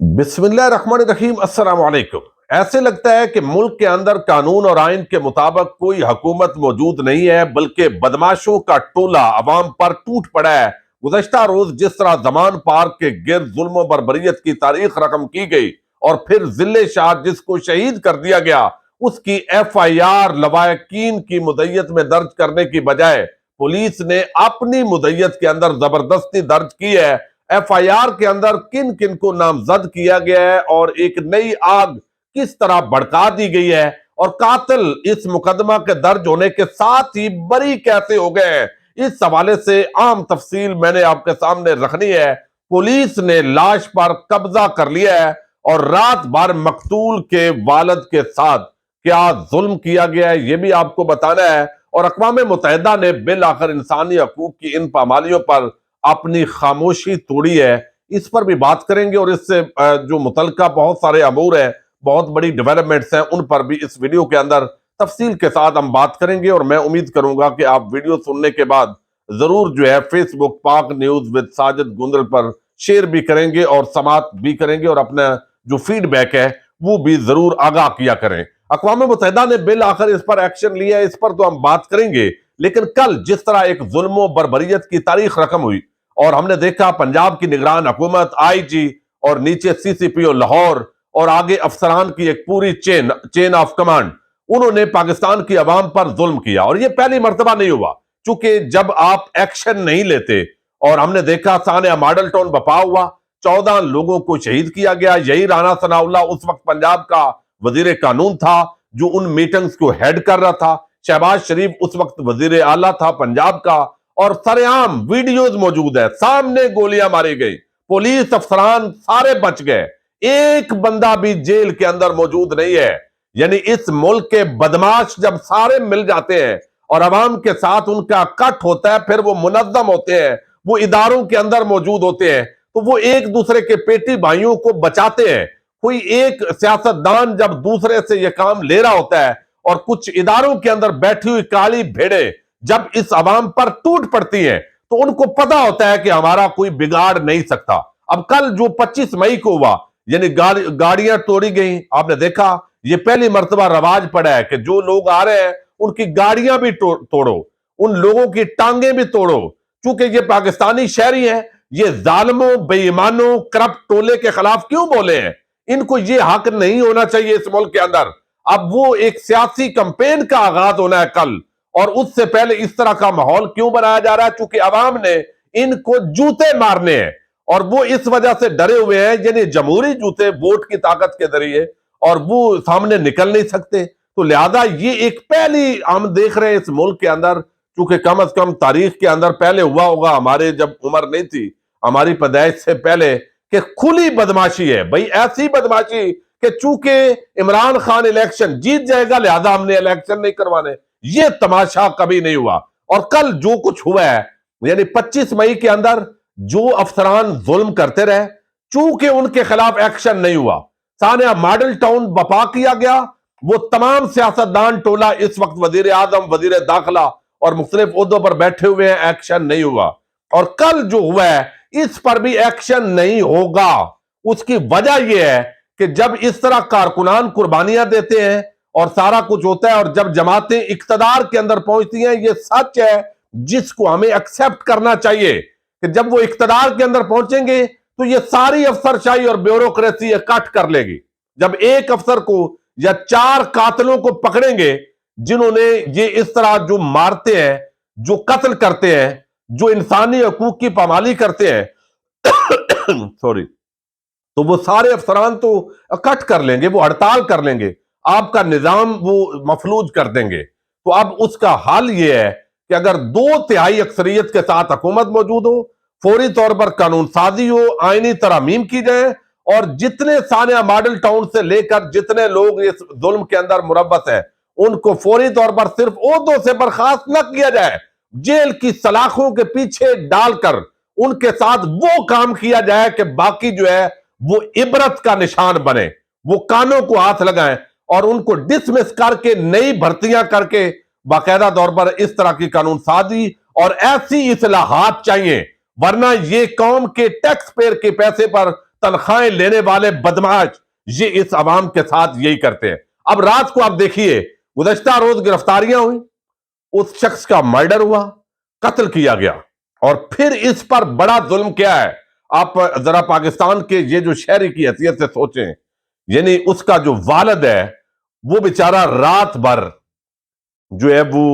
बिस्मिल्लाहिर्रहमानिर्रहीम अस्सलाम वालेकुम। ऐसे लगता है कि मुल्क के अंदर कानून और आइन के मुताबिक कोई हुकूमत मौजूद नहीं है, बल्कि बदमाशों का टोला अवाम पर टूट पड़ा है। गुज़श्ता रोज जिस तरह जमान पार्क के गिर्द जुल्म बर्बरियत की तारीख रकम की गई और फिर जिले शाह जिसको शहीद कर दिया गया, उसकी FIR लवाकिन की मुद्दत में दर्ज करने की बजाय पुलिस ने अपनी मुद्दत के अंदर जबरदस्ती दर्ज की है। FIR के अंदर किन किन को नामजद किया गया है और एक नई आग किस तरह भड़का दी गई है और कातिल इस मुकदमा के दर्ज होने के साथ ही बरी कैसे हो गए हैं, इस हवाले से आम तफसील मैंने आपके सामने रखनी है। पुलिस ने लाश पर कब्जा कर लिया है और रात भर मकतूल के वालिद के साथ क्या जुल्म किया गया है, यह भी आपको बताना है। और अक़वाम मुत्तहिदा ने बिल आखिर इंसानी हकूक की इन पामालियों पर अपनी खामोशी तोड़ी है, इस पर भी बात करेंगे। और इससे जो मुतलका बहुत सारे अमूर है, बहुत बड़ी डेवलपमेंट्स हैं, उन पर भी इस वीडियो के अंदर तफसील के साथ हम बात करेंगे। और मैं उम्मीद करूंगा कि आप वीडियो सुनने के बाद जरूर जो है फेसबुक पाक न्यूज विद साजिद गुंदल पर शेयर भी करेंगे और समात भी करेंगे और अपना जो फीडबैक है वो भी जरूर आगाह किया करें। अक़वाम मुत्तहिदा ने बिल आखिर इस पर एक्शन लिया है, इस पर तो हम बात करेंगे। लेकिन कल जिस तरह एक जुल्म बर्बरियत की तारीख रकम हुई और हमने देखा पंजाब की निगरान हुकूमत, IG और नीचे CCPO लाहौर और आगे अफसरान की एक पूरी चेन ऑफ कमांड, उन्होंने पाकिस्तान की अवाम पर जुल्म किया। और यह पहली मर्तबा नहीं हुआ, चूंकि जब आप एक्शन नहीं लेते, और हमने देखा सानिया मॉडल टाउन बपा हुआ, 14 लोगों को शहीद किया गया। यही राना सनाउल्लाह उस वक्त पंजाब का वजीर कानून था जो उन मीटिंग्स को हेड कर रहा था। शहबाज शरीफ उस वक्त वजीर आला था पंजाब का, और सरेआम वीडियोज मौजूद है, सामने गोलियां मारी गई, पुलिस अफसरान सारे बच गए, एक बंदा भी जेल के अंदर मौजूद नहीं है। यानी इस मुल्क के बदमाश जब सारे मिल जाते हैं और अवाम के साथ उनका कट होता है, फिर वो मुनज्जम होते हैं, वो इदारों के अंदर मौजूद होते हैं, तो वो एक दूसरे के पेटी भाइयों को बचाते हैं। कोई एक सियासतदान जब दूसरे से यह काम ले रहा होता है और कुछ इदारों के अंदर बैठी हुई काली भेड़े जब इस अवाम पर टूट पड़ती है, तो उनको पता होता है कि हमारा कोई बिगाड़ नहीं सकता। अब कल जो 25 मई को हुआ, यानी गाड़ियां तोड़ी गई, आपने देखा ये पहली मर्तबा रवाज पड़ा है कि जो लोग आ रहे हैं उनकी गाड़ियां भी तोड़ो, उन लोगों की टांगे भी तोड़ो। चूंकि ये पाकिस्तानी शहरी है, ये जालिमों, बेईमानों, करप्ट टोले के खिलाफ क्यों बोले हैं? इनको ये हक नहीं होना चाहिए इस मुल्क के अंदर। अब वो एक सियासी कैंपेन का आगाज होना है कल, और उससे पहले इस तरह का माहौल क्यों बनाया जा रहा है? क्योंकि अवाम ने इनको जूते मारने हैं और वो इस वजह से डरे हुए हैं, यानी जमहूरी जूते वोट की ताकत के जरिए, और वो सामने निकल नहीं सकते। तो लिहाजा ये एक पहली हम देख रहे हैं इस मुल्क के अंदर, क्योंकि कम अज कम तारीख के अंदर पहले हुआ होगा, हमारे जब उम्र नहीं थी, हमारी पैदाइश से पहले, कि खुली बदमाशी है भाई, ऐसी बदमाशी कि चूंकि इमरान खान इलेक्शन जीत जाएगा लिहाजा हमने इलेक्शन नहीं करवाने, ये तमाशा कभी नहीं हुआ। और कल जो कुछ हुआ है, यानी 25 मई के अंदर जो अफसरान जुल्म करते रहे, चूंकि उनके खिलाफ एक्शन नहीं हुआ, सानिया मॉडल टाउन बपा किया गया, वो तमाम सियासतदान टोला इस वक्त वजीर आजम, वजीर दाखिला और मुख्तलिफ ओहदों पर बैठे हुए हैं, एक्शन नहीं हुआ। और कल जो हुआ है इस पर भी एक्शन नहीं होगा। उसकी वजह यह है कि जब इस तरह कारकुनान कुर्बानियां देते हैं और सारा कुछ होता है, और जब जमातें इक्तदार के अंदर पहुंचती हैं, यह सच है जिसको हमें एक्सेप्ट करना चाहिए कि जब वो इक्तदार के अंदर पहुंचेंगे तो ये सारी अफसरशाही और ब्यूरोक्रेसी कट कर लेगी। जब एक अफसर को या 4 कातिलों को पकड़ेंगे जिन्होंने ये इस तरह जो मारते हैं, जो कत्ल करते हैं, जो इंसानी हकूक की पामाली करते हैं सॉरी, तो वो सारे अफसरान तो कट कर लेंगे, वो हड़ताल कर लेंगे, आपका निजाम वो मफलूज कर देंगे। तो अब उसका हल ये है कि अगर 2/3 अक्सरियत के साथ हुकूमत मौजूद हो, फौरी तौर पर कानून साजी हो, आईनी तरमीम की जाए, और जितने सानिया मॉडल टाउन से लेकर जितने लोग इस जुल्म के अंदर मुरब्बत है, उनको फौरी तौर पर सिर्फ ओहदों से बर्खास्त न किया जाए, जेल की सलाखों के पीछे डालकर उनके साथ वो काम किया जाए कि बाकी जो है वो इबरत का निशान बने, वो कानों को हाथ लगाएं और उनको डिसमिस करके नई भर्तियां करके बाकायदा तौर पर इस तरह की कानून साजी और ऐसी इस्लाहात चाहिए। वरना ये कौम के टैक्स पेयर के पैसे पर تنخواہیں لینے والے بدماش یہ اس عوام کے ساتھ یہی کرتے ہیں۔ اب رات کو آپ دیکھیے، گزشتہ روز گرفتاریاں ہوئی، اس شخص کا مرڈر ہوا، قتل کیا گیا، اور پھر اس پر بڑا ظلم کیا ہے۔ آپ ذرا پاکستان کے یہ جو شہری کی حیثیت سے سوچیں، یعنی اس کا جو والد ہے وہ بیچارہ رات بھر جو ہے وہ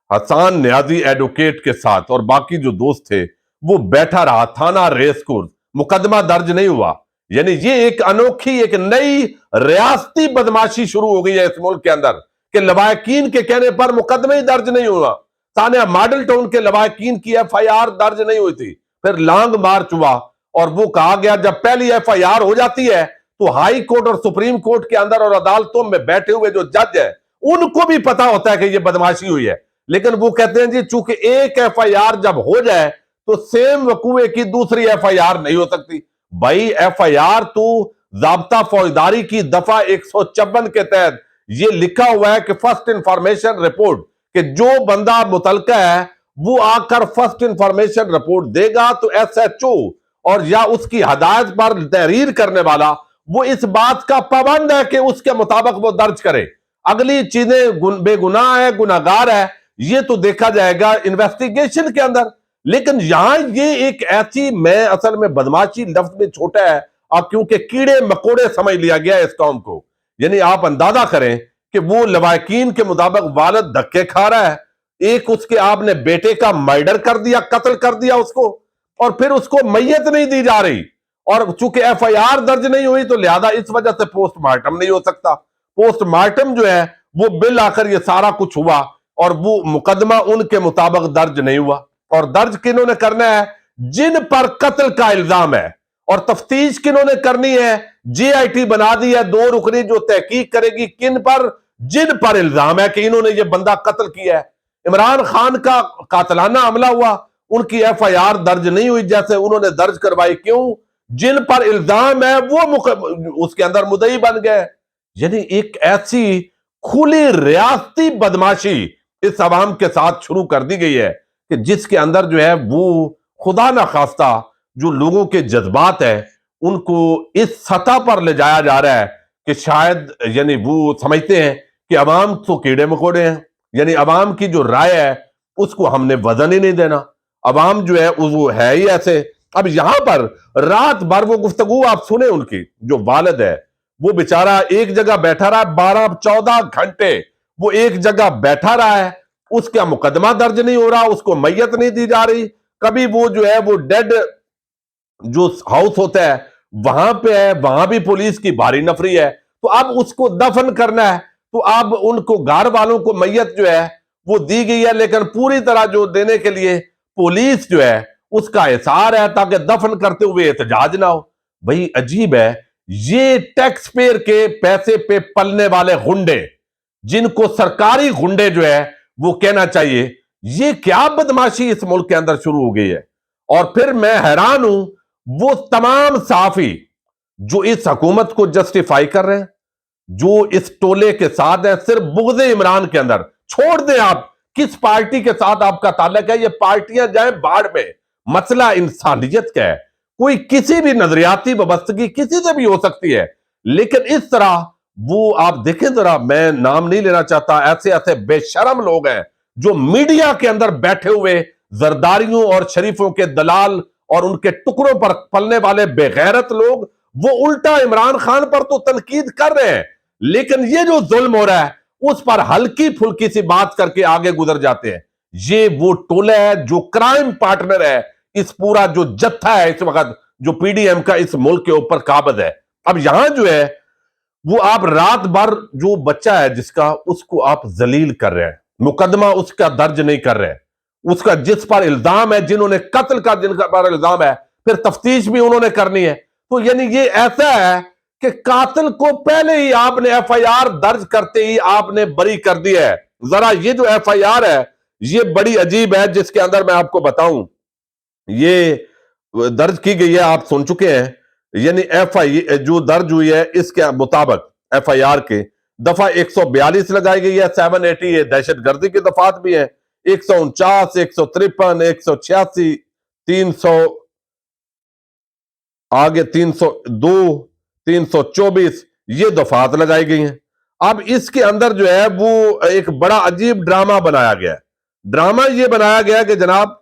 حسان نیازی ایڈوکیٹ کے ساتھ اور باقی جو دوست تھے وہ بیٹھا رہا تھانہ ریس کورس، مقدمہ درج نہیں ہوا۔ یعنی یہ ایک انوکھی ایک نئی ریاستی بدماشی شروع ہو گئی ہے اس ملک کے اندر کہ لواحقین کے کہنے پر مقدمہ ہی درج نہیں ہوا۔ ثانیہ ماڈل ٹاؤن کے لواحقین کی ایف آئی آر درج نہیں ہوئی تھی، پھر لانگ مارچ ہوا اور وہ کہا گیا جب پہلی ایف آئی آر ہو جاتی ہے تو ہائی کورٹ اور سپریم کورٹ کے اندر اور عدالتوں میں بیٹھے ہوئے جو جج ہے ان کو بھی پتا ہوتا ہے کہ یہ بدماشی ہوئی ہے، لیکن وہ کہتے ہیں جی چونکہ ایک ایف آئی آر جب ہو جائے تو سیم وقوعے کی دوسری ایف آئی آر نہیں ہو سکتی۔ بھائی ایف آئی آر تو ضابطہ فوجداری کی دفعہ 156 کے تحت یہ لکھا ہوا ہے کہ فرسٹ انفارمیشن رپورٹ، کہ جو بندہ متعلقہ ہے وہ آ کر فرسٹ انفارمیشن رپورٹ دے گا تو ایس ایچ او اور یا اس کی ہدایت پر تحریر کرنے والا وہ اس بات کا پابند ہے کہ اس کے مطابق وہ درج کرے۔ اگلی چیزیں بے گناہ ہے گناہگار ہے یہ تو دیکھا جائے گا انویسٹیگیشن کے اندر، لیکن یہاں یہ ایک ایسی میں اصل میں بدماشی لفظ میں چھوٹا ہے اب کیونکہ کیڑے مکوڑے سمجھ لیا گیا ہے اس قوم کو۔ یعنی آپ اندازہ کریں کہ وہ لواحقین کے مطابق والد دھکے کھا رہا ہے، ایک اس کے آپ نے بیٹے کا مرڈر کر دیا، قتل کر دیا اس کو، اور پھر اس کو میت نہیں دی جا رہی، اور چونکہ ایف آئی آر درج نہیں ہوئی تو لہذا اس وجہ سے پوسٹ مارٹم نہیں ہو سکتا۔ پوسٹ مارٹم جو ہے وہ بل آ کر یہ سارا کچھ ہوا اور وہ مقدمہ ان کے مطابق درج نہیں ہوا، اور درج کنہوں نے کرنا ہے؟ جن پر قتل کا الزام ہے، اور تفتیش کنہوں نے کرنی ہے؟ جے آئی ٹی بنا دی ہے 2 رکنی جو تحقیق کرے گی کن پر؟ جن پر الزام ہے کہ انہوں نے یہ بندہ قتل کیا ہے۔ عمران خان کا قاتلانہ حملہ ہوا، ان کی ایف آئی آر درج نہیں ہوئی جیسے انہوں نے درج کروائی، کیوں؟ جن پر الزام ہے وہ اس کے اندر مدعی بن گئے۔ یعنی ایک ایسی کھلی ریاستی بدماشی اس عوام کے ساتھ شروع کر دی گئی ہے کہ جس کے اندر جو ہے وہ خدا نخواستہ جو لوگوں کے جذبات ہیں ان کو اس سطح پر لے جایا جا رہا ہے کہ شاید یعنی وہ سمجھتے ہیں کہ عوام تو کیڑے مکوڑے ہیں، یعنی عوام کی جو رائے ہے اس کو ہم نے وزن ہی نہیں دینا، عوام جو ہے وہ ہے ہی ایسے۔ اب یہاں پر رات بھر وہ گفتگو آپ سنیں، ان کی جو والد ہے وہ بیچارہ ایک جگہ بیٹھا رہا ہے 12-14 گھنٹے وہ ایک جگہ بیٹھا رہا ہے، اس کا مقدمہ درج نہیں ہو رہا، اس کو میت نہیں دی جا رہی، کبھی وہ جو ہے وہ ڈیڈ جو ہاؤس ہوتا ہے وہاں پہ ہے، وہاں بھی پولیس کی بھاری نفری ہے، تو اب اس کو دفن کرنا ہے تو اب ان کو گھر والوں کو میت جو ہے وہ دی گئی ہے، لیکن پوری طرح جو دینے کے لیے پولیس جو ہے اس کا احسار ہے تاکہ دفن کرتے ہوئے احتجاج نہ ہو۔ بھئی عجیب ہے، یہ ٹیکس پیئر کے پیسے پہ پلنے والے غنڈے جن کو سرکاری غنڈے جو ہے وہ کہنا چاہیے، یہ کیا بدماشی اس ملک کے اندر شروع ہو گئی ہے۔ اور پھر میں حیران ہوں وہ تمام صحافی جو اس حکومت کو جسٹیفائی کر رہے ہیں، جو اس ٹولے کے ساتھ ہیں صرف بغض عمران کے اندر۔ چھوڑ دیں آپ کس پارٹی کے ساتھ آپ کا تعلق ہے، یہ پارٹیاں جائیں باڑ میں، مسئلہ انسانیت کا ہے۔ کوئی کسی بھی نظریاتی وابستگی کسی سے بھی ہو سکتی ہے، لیکن اس طرح وہ آپ دیکھیں ذرا، میں نام نہیں لینا چاہتا، ایسے ایسے بے شرم لوگ ہیں جو میڈیا کے اندر بیٹھے ہوئے زرداریوں اور شریفوں کے دلال اور ان کے ٹکڑوں پر پلنے والے بے غیرت لوگ، وہ الٹا عمران خان پر تو تنقید کر رہے ہیں، لیکن یہ جو ظلم ہو رہا ہے اس پر ہلکی پھلکی سی بات کر کے آگے گزر جاتے ہیں۔ یہ وہ ٹولہ ہے جو کرائم پارٹنر ہے اس پورا جو جتھا ہے اس وقت جو پی ڈی ایم کا اس ملک کے اوپر قابض ہے۔ اب یہاں جو ہے وہ آپ رات بھر جو بچہ ہے جس کا، اس کو آپ ذلیل کر رہے ہیں، مقدمہ اس کا درج نہیں کر رہے، اس کا جس پر الزام ہے، جنہوں نے قتل کا جن پر الزام ہے، پھر تفتیش بھی انہوں نے کرنی ہے۔ تو یعنی یہ ایسا ہے کہ قاتل کو پہلے ہی آپ نے ایف آئی آر درج کرتے ہی آپ نے بری کر دی ہے۔ ذرا یہ جو ایف آئی آر ہے یہ بڑی عجیب ہے، جس کے اندر میں آپ کو بتاؤں یہ درج کی گئی ہے، آپ سن چکے ہیں، یعنی ایف آئی جو درج ہوئی ہے اس کے مطابق ایف آئی آر کے دفعہ 142 لگائی گئی ہے، 780 یہ دہشت گردی کی دفعات بھی ہیں، 149 153 186 300 आगे 302, 324 ये दफात लगाई गई हैं। अब इसके अंदर जो है वो एक बड़ा अजीब ड्रामा बनाया गया है। ड्रामा ये बनाया गया कि जनाब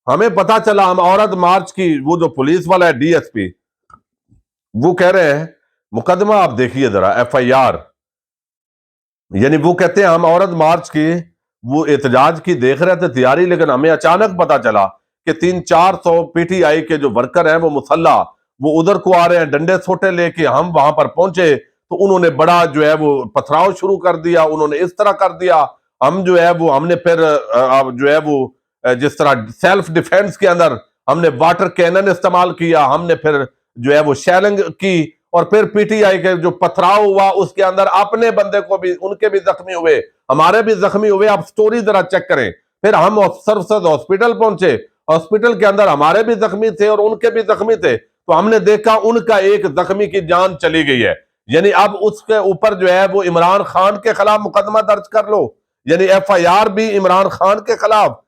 हमें पता चला, हम औरत मार्च की, वो जो पुलिस वाला है डीएसपी, वो कह रहे हैं मुकदमा आप देखिए जरा, एफआईआर, यानी वो कहते हैं हम औरत मार्च की वो एहतजाज की देख रहे थे तैयारी, लेकिन हमें अचानक पता चला कि 300-400 पीटीआई के जो वर्कर हैं वो मुसल्ला, वो उधर को आ रहे हैं डंडे सोटे लेके। हम वहां पर पहुंचे तो उन्होंने बड़ा जो है वो पथराव शुरू कर दिया, उन्होंने इस तरह कर दिया। हम जो है वो हमने फिर जो है वो जिस तरह सेल्फ डिफेंस के अंदर हमने वाटर कैनन इस्तेमाल किया, हमने फिर जो है वो शेलिंग की, और फिर पीटीआई के जो पथराव हुआ उसके अंदर अपने बंदे को भी, उनके भी जख्मी हुए, हमारे भी जख्मी हुए। आप स्टोरी जरा चेक करें। फिर हम सरसद हॉस्पिटल पहुंचे, हॉस्पिटल के अंदर हमारे भी जख्मी थे और उनके भी जख्मी थे, तो हमने देखा उनका एक जख्मी की जान चली गई है। यानी अब उसके ऊपर जो है वो इमरान खान के खिलाफ मुकदमा दर्ज कर लो, यानी एफआईआर भी इमरान खान के खिलाफ।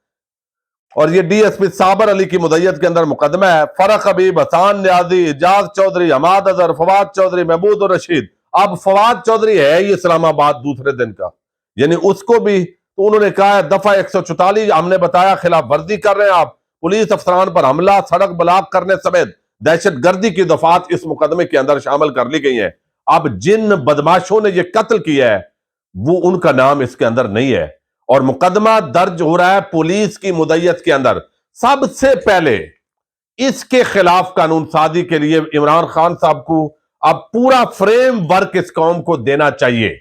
और ये डीएसपी साबर अली की मुदैयत के अंदर मुकदमा है। फरक हबीब, हसान न्याजी, इजाज चौधरी, हमाद अजहर, फवाद चौधरी, महमूद और रशीद। अब फवाद चौधरी है ये इस्लामाबाद दूसरे दिन का, यानी उसको भी तो उन्होंने कहा है दफा 144 हमने बताया खिलाफ वर्जी कर रहे हैं आप, पुलिस अफसरान पर हमला, सड़क ब्लॉक करने समेत दहशत गर्दी की दफात इस मुकदमे के अंदर शामिल कर ली गई है। अब जिन बदमाशों ने यह कत्ल किया है वो उनका नाम इसके अंदर नहीं है, और मुकदमा दर्ज हो रहा है पुलिस की मुदैयत के अंदर। सबसे पहले इसके खिलाफ कानून साजी के लिए इमरान खान साहब को अब पूरा फ्रेम वर्क इस कौम को देना चाहिए।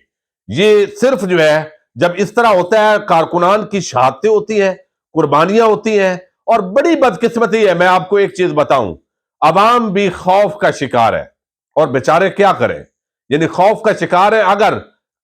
ये सिर्फ जो है जब इस तरह होता है, कारकुनान की शहादतें होती हैं, कुर्बानियां होती हैं, और बड़ी बदकिस्मती है। मैं आपको एक चीज बताऊं, अवाम भी खौफ का शिकार है, और बेचारे क्या करें, यानी खौफ का शिकार है। अगर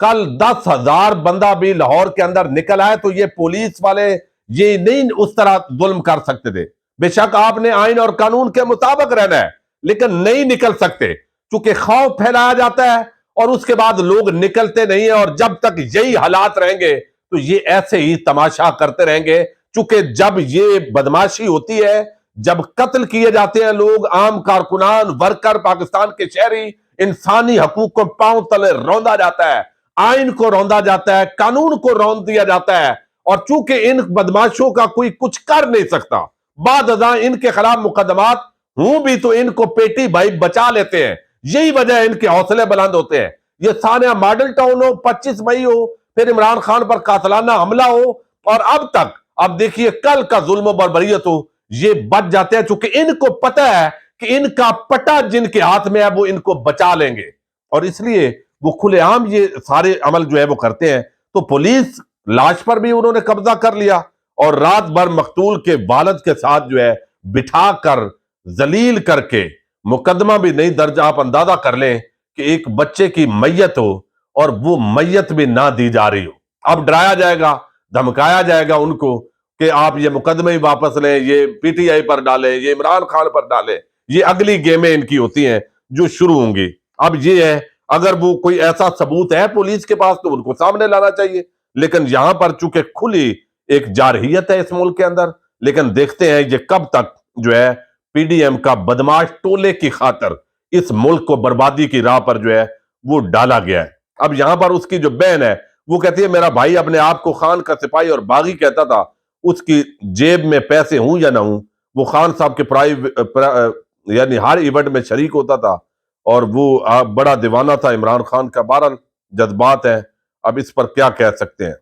कल 10,000 बंदा भी लाहौर के अंदर निकल आए तो ये पुलिस वाले ये नहीं उस तरह जुल्म कर सकते थे। बेशक आपने आइन और कानून के मुताबिक रहना है, लेकिन नहीं निकल सकते, क्योंकि खौफ फैलाया जाता है और उसके बाद लोग निकलते नहीं है। और जब तक यही हालात रहेंगे तो ये ऐसे ही तमाशा करते रहेंगे, क्योंकि जब ये बदमाशी होती है, जब कत्ल किए जाते हैं लोग, आम कारकुनान, वर्कर, पाकिस्तान के शहरी, इंसानी हकूक को पांव तले रौंदा जाता है, आइन को रौंदा जाता है, कानून को रौंद दिया जाता है। और चूंकि इन बदमाशों का कोई कुछ कर नहीं सकता, बाद अज़ां इनके खिलाफ मुकदमात हूं भी तो इनको पेटी भाई बचा लेते हैं। यही वजह है इनके हौसले बुलंद होते हैं। ये सानिया मॉडल टाउन हो, 25 मई हो, फिर इमरान खान पर कातलाना हमला हो, और अब तक अब देखिए कल का जुल्म बर्बरियत हो, ये बच जाते हैं, चूंकि इनको पता है कि इनका पटा जिनके हाथ में है वो इनको बचा लेंगे, और इसलिए वो खुलेआम ये सारे अमल जो है वो करते हैं। तो पुलिस लाश पर भी उन्होंने कब्जा कर लिया, और रात भर मकतूल के वालिद के साथ जो है बिठा कर जलील करके मुकदमा भी नहीं दर्ज। आप अंदाजा कर लें कि एक बच्चे की मैयत हो और वो मैयत भी ना दी जा रही हो। अब डराया जाएगा, धमकाया जाएगा उनको कि आप ये मुकदमे ही वापस लें, ये पीटीआई पर डालें, ये इमरान खान पर डालें। ये अगली गेमें इनकी होती हैं जो शुरू होंगी। अब ये है, अगर वो कोई ऐसा सबूत है पुलिस के पास तो उनको सामने लाना चाहिए, लेकिन यहां पर चूंकि खुली एक जारहियत है इस मुल्क के अंदर, लेकिन देखते हैं ये कब तक जो है पीडीएम का बदमाश टोले की खातर इस मुल्क को बर्बादी की राह पर जो है वो डाला गया है। अब यहां पर उसकी जो बहन है वो कहती है मेरा भाई अपने आप को खान का सिपाही और बागी कहता था, उसकी जेब में पैसे हूं या ना हूं, वो खान साहब के यानी हर इवेंट में शरीक होता था, और वो बड़ा दीवाना था इमरान खान का। बहरहाल जज्बात है, अब इस पर क्या कह सकते हैं।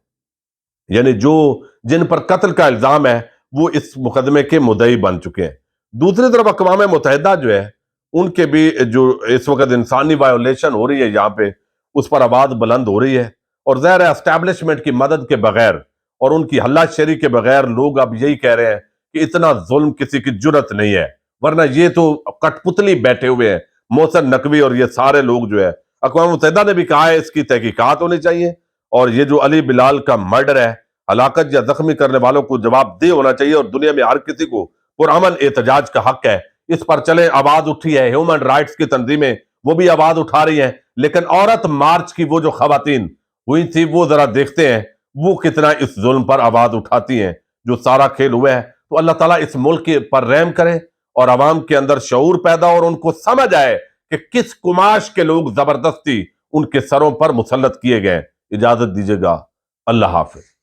यानी जो जिन पर कत्ल का इल्जाम है वो इस मुकदमे के मुद्दई बन चुके हैं। दूसरी तरफ अक़वाम मुत्तहिदा जो है उनके भी जो इस वक्त इंसानी वायोलेशन हो रही है यहाँ पे, उस पर आवाज बुलंद हो रही है, और ज़ाहिर है एस्टैब्लिशमेंट की मदद के बगैर और उनकी हल्लाशेरी के बगैर लोग अब यही कह रहे हैं कि इतना जुल्म किसी की जुर्रत नहीं है, वरना ये तो कठपुतली बैठे हुए हैं मोहसिन नकवी और ये सारे लोग जो है। अक़वाम मुत्तहिदा ने भी कहा है इसकी तहकीकात होनी चाहिए, और ये जो अली बिलाल का मर्डर है, हलाकत या जख्मी करने वालों को जवाबदेह होना चाहिए, और दुनिया में हर किसी को पुरअमन एहतजाज का हक है। इस पर चले आवाज उठी है, ह्यूमन राइट्स की तंजीमें वो भी आवाज उठा रही हैं, लेकिन औरत मार्च की वो जो खवातीन हुई थी वो जरा देखते हैं वो कितना इस जुल्म पर आवाज उठाती हैं जो सारा खेल हुआ है। तो अल्लाह ताला इस मुल्क के पर रहम करे اور عوام کے اندر شعور پیدا اور ان کو سمجھ آئے کہ کس کماش کے لوگ زبردستی ان کے سروں پر مسلط کیے گئے۔ اجازت دیجیے گا، اللہ حافظ۔